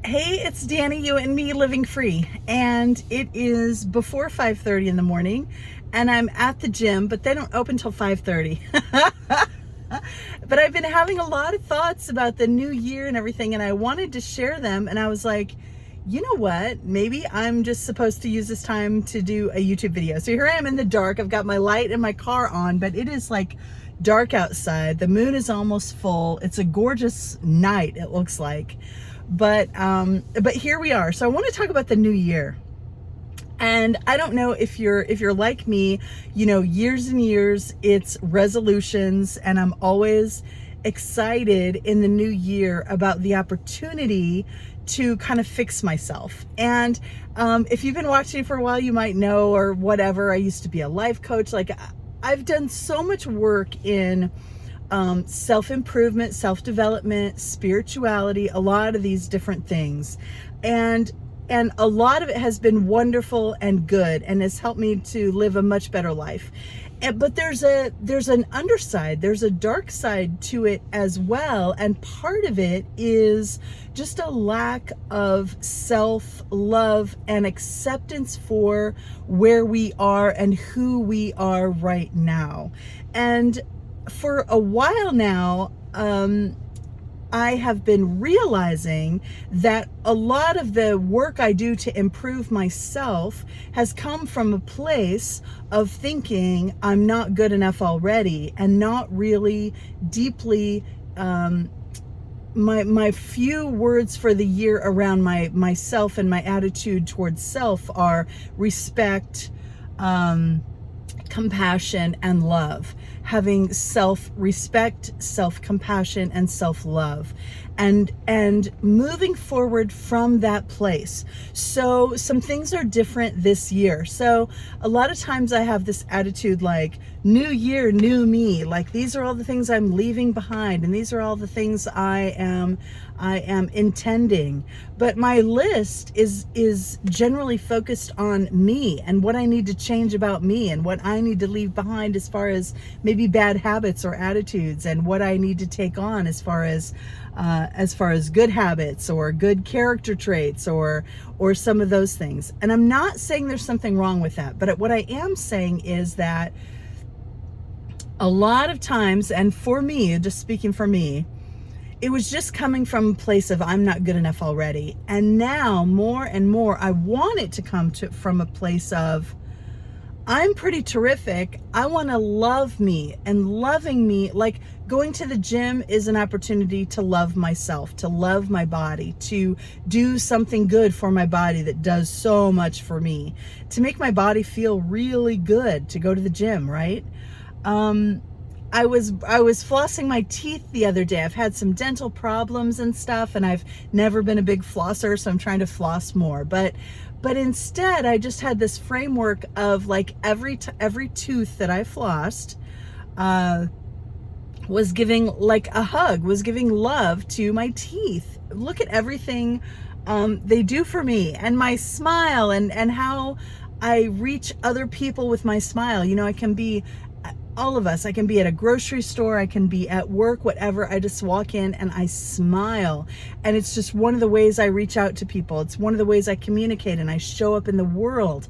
Hey, it's Dani, you and me living free. And it is before 5:30 in the morning and I'm at the gym, but they don't open till 5:30. But I've been having a lot of thoughts about the new year and everything, and I wanted to share them. And I was like, you know what? Maybe I'm just supposed to use this time to do a YouTube video. So here I am in the dark. I've got my light in my car on, but it is like dark outside. The moon is almost full. It's a gorgeous night, it looks like. But here we are. So I want to talk about the new year. And I don't know if you're like me, you know, years and years, it's resolutions, and I'm always excited in the new year about the opportunity to kind of fix myself. And if you've been watching for a while, you might know, or whatever, I used to be a life coach. Like, I've done so much work in self-improvement, self-development, spirituality, a lot of these different things. And a lot of it has been wonderful and good and has helped me to live a much better life. But there's an underside, there's a dark side to it as well. And part of it is just a lack of self-love and acceptance for where we are and who we are right now. And for a while now, I have been realizing that a lot of the work I do to improve myself has come from a place of thinking I'm not good enough already, and not really deeply, my few words for the year around myself and my attitude towards self are respect, compassion, and love. Having self-respect, self-compassion, and self-love, and moving forward from that place. So some things are different this year. So a lot of times I have this attitude like, new year, new me. Like, these are all the things I'm leaving behind, and these are all the things I am intending. But my list is generally focused on me and what I need to change about me, and what I need to leave behind as far as maybe bad habits or attitudes, and what I need to take on as far as good habits or good character traits, or some of those things. And I'm not saying there's something wrong with that, but what I am saying is that a lot of times, and for me, just speaking for me, it was just coming from a place of I'm not good enough already. And now more and more, I want it to come from a place of I'm pretty terrific. I want to love me, and loving me, like going to the gym is an opportunity to love myself, to love my body, to do something good for my body that does so much for me, to make my body feel really good, to go to the gym, right? I was flossing my teeth the other day. I've had some dental problems and stuff, and I've never been a big flosser, so I'm trying to floss more. But instead, I just had this framework of like every tooth that I flossed was giving like a hug, was giving love to my teeth. Look at everything they do for me, and my smile, and how I reach other people with my smile. You know, I can be all of us. I can be at a grocery store, I can be at work, whatever. I just walk in and I smile. And it's just one of the ways I reach out to people. It's one of the ways I communicate and I show up in the world.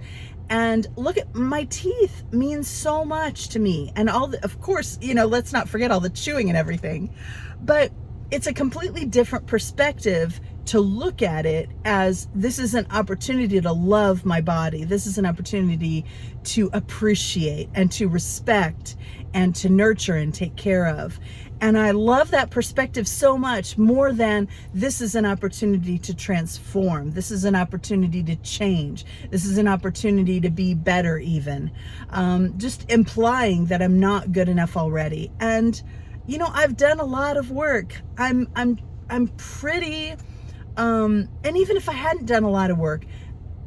And look at my teeth means so much to me. And of course, you know, let's not forget all the chewing and everything. But it's a completely different perspective to look at it as this is an opportunity to love my body. This is an opportunity to appreciate and to respect and to nurture and take care of. And I love that perspective so much, more than this is an opportunity to transform. This is an opportunity to change. This is an opportunity to be better even. Just implying that I'm not good enough already. And, you know, I've done a lot of work. I'm pretty... and even if I hadn't done a lot of work,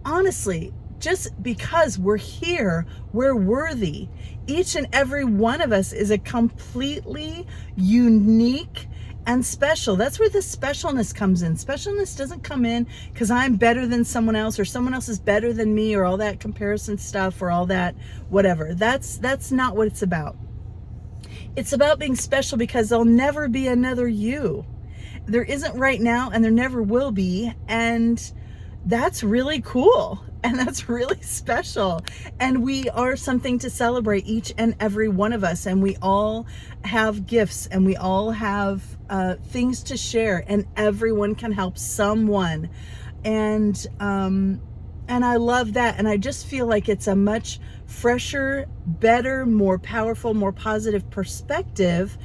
honestly, just because we're here, we're worthy. Each and every one of us is a completely unique and special. That's where the specialness comes in. Specialness doesn't come in because I'm better than someone else, or someone else is better than me, or all that comparison stuff, or all that whatever. That's not what it's about. It's about being special because there'll never be another you. There isn't right now, and there never will be. And that's really cool. And that's really special. And we are something to celebrate, each and every one of us. And we all have gifts, and we all have things to share, and everyone can help someone. And I love that. And I just feel like it's a much fresher, better, more powerful, more positive perspective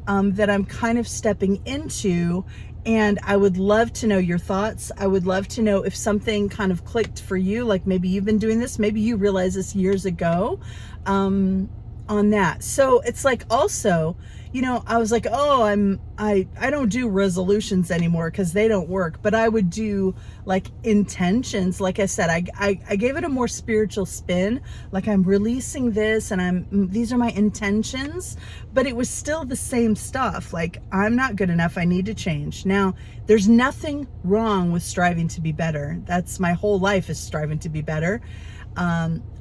that I'm kind of stepping into. And I would love to know your thoughts. I would love to know if something kind of clicked for you, like maybe you've been doing this, maybe you realized this years ago, on that. So it's like, also, you know, I was like, oh, I don't do resolutions anymore because they don't work, but I would do like intentions. Like I said, I gave it a more spiritual spin, like I'm releasing this and these are my intentions, but it was still the same stuff. Like, I'm not good enough. I need to change. Now, there's nothing wrong with striving to be better. That's my whole life, is striving to be better.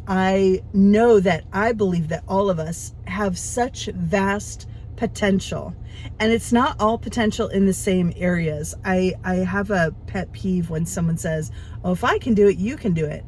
I know that I believe that all of us have such vast potential, and it's not all potential in the same areas. I have a pet peeve when someone says, oh, if I can do it, you can do it.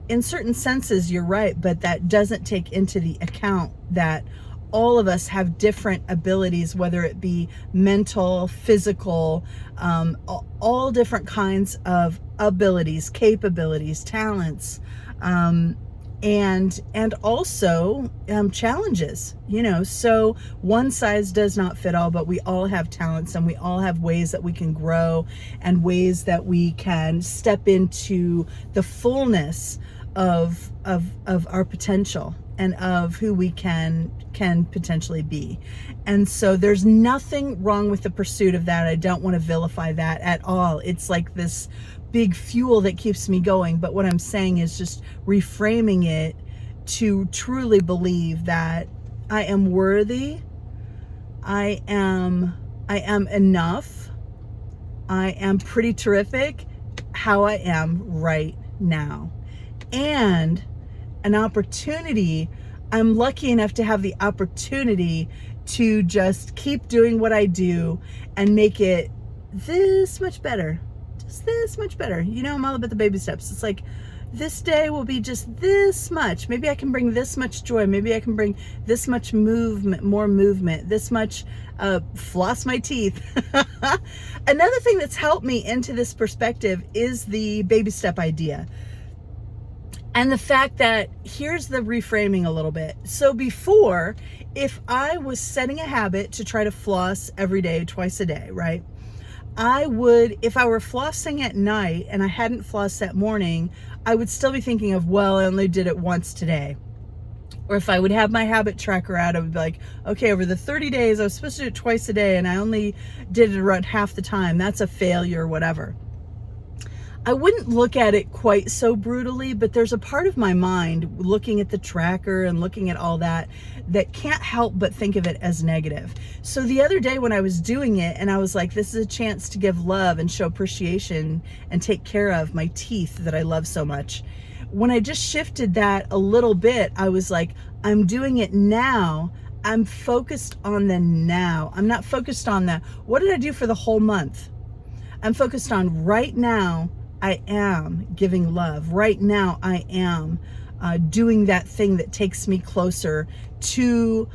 In certain senses, you're right, but that doesn't take into the account that all of us have different abilities, whether it be mental, physical, all different kinds of abilities, capabilities, talents, and also challenges, you know. So one size does not fit all, but we all have talents, and we all have ways that we can grow, and ways that we can step into the fullness of our potential, and of who we can potentially be. And so there's nothing wrong with the pursuit of that. I don't want to vilify that at all. It's like this big fuel that keeps me going. But what I'm saying is just reframing it to truly believe that I am worthy, I am enough, I am pretty terrific how I am right now. And an opportunity, I'm lucky enough to have the opportunity to just keep doing what I do and make it this much better. This much better. You know, I'm all about the baby steps. It's like, this day will be just this much. Maybe I can bring this much joy. Maybe I can bring this much movement, more movement, this much floss my teeth. Another thing that's helped me into this perspective is the baby step idea. And the fact that, here's the reframing a little bit. So before, if I was setting a habit to try to floss every day, twice a day, right? I would, if I were flossing at night and I hadn't flossed that morning, I would still be thinking of, well, I only did it once today. Or if I would have my habit tracker out, I would be like, okay, over the 30 days, I was supposed to do it twice a day and I only did it around half the time. That's a failure, whatever. I wouldn't look at it quite so brutally, but there's a part of my mind looking at the tracker and looking at all that can't help but think of it as negative. So the other day when I was doing it, and I was like, this is a chance to give love and show appreciation and take care of my teeth that I love so much. When I just shifted that a little bit, I was like, I'm doing it now. I'm focused on the now. I'm not focused on the, what did I do for the whole month? I'm focused on right now. I am giving love. Right now, I am doing that thing that takes me closer to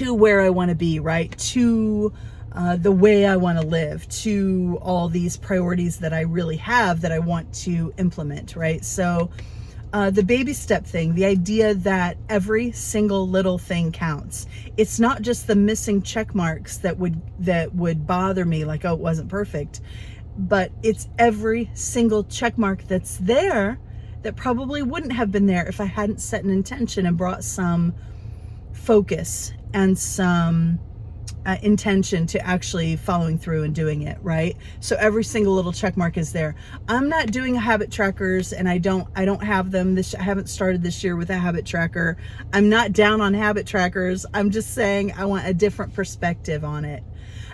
where I want to be, right? To the way I want to live, to all these priorities that I really have that I want to implement, right? So the baby step thing, the idea that every single little thing counts. It's not just the missing check marks that would bother me, like, oh, it wasn't perfect. But it's every single check mark that's there that probably wouldn't have been there if I hadn't set an intention and brought some focus and some intention to actually following through and doing it, right? So every single little check mark is there. I'm not doing habit trackers, and I don't have them. I haven't started this year with a habit tracker. I'm not down on habit trackers. I'm just saying I want a different perspective on it.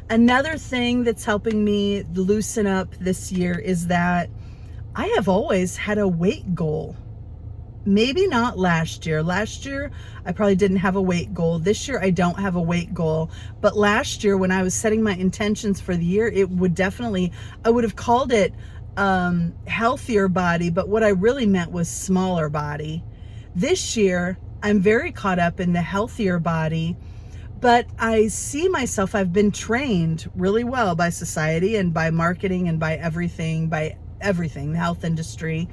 Another thing that's helping me loosen up this year is that I have always had a weight goal. maybe not last year. Last year, I probably didn't have a weight goal. This year, I don't have a weight goal. But last year, when I was setting my intentions for the year, it would definitely, I would have called it healthier body, but what I really meant was smaller body. This year, I'm very caught up in the healthier body, but I see myself, I've been trained really well by society and by marketing and by everything, the health industry,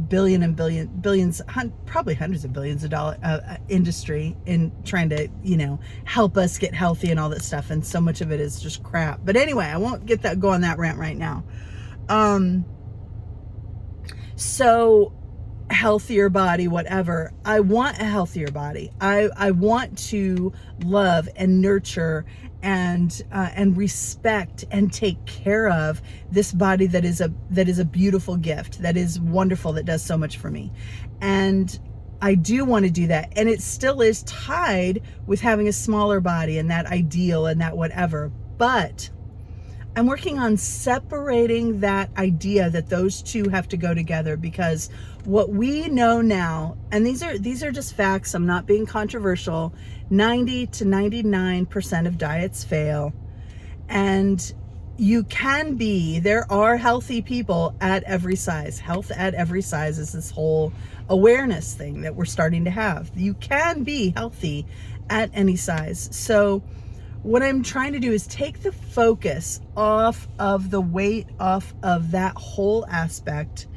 billions, probably hundreds of billions of dollar industry in trying to, help us get healthy and all that stuff. And so much of it is just crap. But anyway, I won't go on that rant right now. So healthier body, whatever. I want a healthier body. I want to love and nurture and respect and take care of this body that is a beautiful gift, that is wonderful, that does so much for me. And I do want to do that. And it still is tied with having a smaller body and that ideal and that whatever. But I'm working on separating that idea that those two have to go together, because what we know now, and these are just facts, I'm not being controversial, 90 to 99% of diets fail. And there are healthy people at every size. Health at every size is this whole awareness thing that we're starting to have. You can be healthy at any size. So what I'm trying to do is take the focus off of the weight, off of that whole aspect,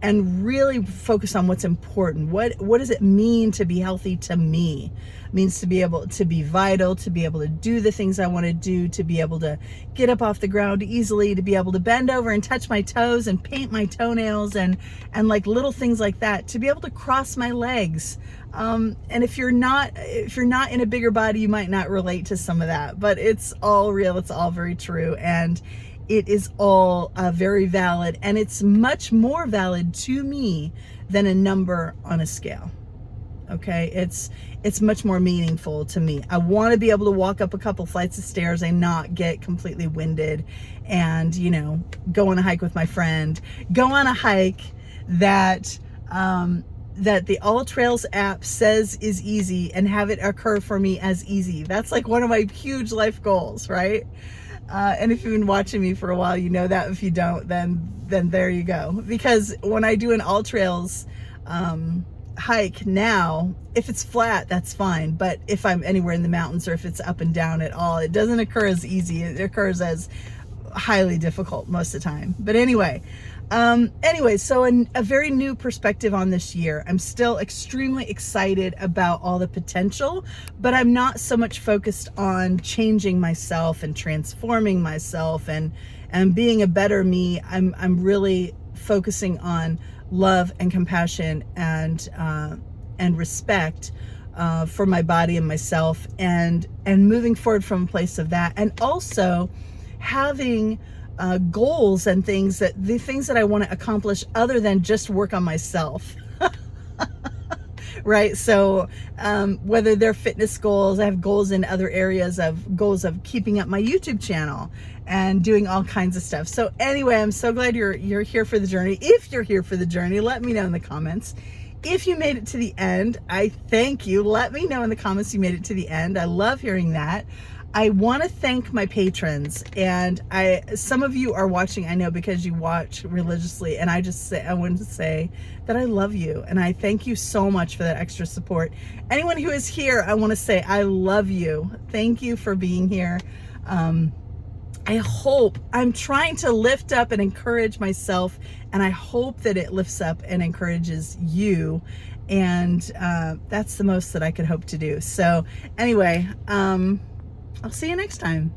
and really focus on what's important. What does it mean to be healthy to me? It means to be able to be vital, to be able to do the things I want to do, to be able to get up off the ground easily, to be able to bend over and touch my toes and paint my toenails and like little things like that, to be able to cross my legs. And if you're not in a bigger body, you might not relate to some of that, but it's all real. It's all very true. And it is all very valid, and it's much more valid to me than a number on a scale. Okay, it's much more meaningful to me. I want to be able to walk up a couple flights of stairs and not get completely winded, and go on a hike with my friend, go on a hike that the All Trails app says is easy, and have it occur for me as easy. That's like one of my huge life goals, right? And if you've been watching me for a while, you know that. If you don't, then there you go. Because when I do an All Trails hike now, if it's flat, that's fine. But if I'm anywhere in the mountains, or if it's up and down at all, it doesn't occur as easy. It occurs as highly difficult most of the time. But anyway, so a very new perspective on this year. I'm still extremely excited about all the potential, but I'm not so much focused on changing myself and transforming myself and being a better me. I'm really focusing on love and compassion and respect for my body and myself, and moving forward from a place of that, and also having goals and the things that I want to accomplish other than just work on myself. Right? So whether they're fitness goals, I have goals in other areas, goals of keeping up my YouTube channel and doing all kinds of stuff. So anyway, I'm so glad you're here for the journey. If you're here for the journey, let me know in the comments. If you made it to the end, I thank you. Let me know in the comments you made it to the end. I love hearing that. I want to thank my patrons, and some of you are watching, I know, because you watch religiously, and I wanted to say that I love you, and I thank you so much for that extra support. Anyone who is here, I want to say I love you. Thank you for being here. I'm trying to lift up and encourage myself, and I hope that it lifts up and encourages you, and that's the most that I could hope to do. So anyway, I'll see you next time.